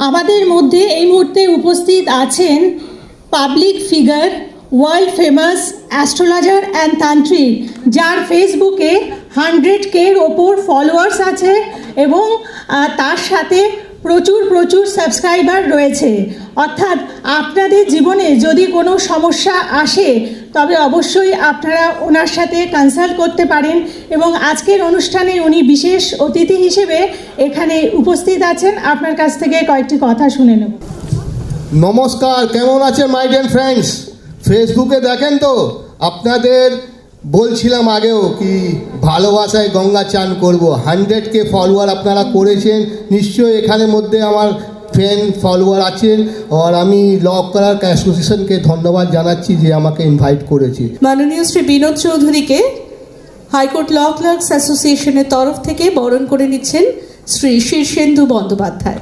আমাদের মধ্যে এই মুহূর্তে উপস্থিত আছেন public figure, world famous astrologer and তান্ত্রিক, যার ফেসবুকে 100K-র ওপর ফলোয়ার্স আছে এবং তার সাথে প্রচুর সাবস্ক্রাইবার রয়েছে। অর্থাৎ আপনাদের জীবনে যদি কোনো সমস্যা আসে তবে অবশ্যই আপনারা ওনার সাথে কনসাল্ট করতে পারেন এবং আজকের অনুষ্ঠানে উনি বিশেষ অতিথি হিসেবে এখানে উপস্থিত আছেন। আপনার কাছ থেকে কয়েকটি কথা শুনে নেব। নমস্কার, কেমন আছেন মাই ডিয়ার ফ্রেন্ডস? ফেসবুকে দেখেন তো, আপনাদের বলছিলাম আগেও কি ভালোবাসায় গঙ্গা চান করব। 100K ফলোয়ার আপনারা করেছেন, নিশ্চয়ই এখানের মধ্যে আমার ফ্রেন্ড ফলোয়ার আছেন। আর আমি ল ক্লার্ক অ্যাসোসিয়েশনকে ধন্যবাদ জানাচ্ছি যে আমাকে ইনভাইট করেছে। মাননীয় শ্রী বিনোদ চৌধুরীকে হাইকোর্ট ল ক্লার্কস অ্যাসোসিয়েশনের তরফ থেকে বরণ করে নিচ্ছেন শ্রী শীর্ষেন্দু বন্দ্যোপাধ্যায়।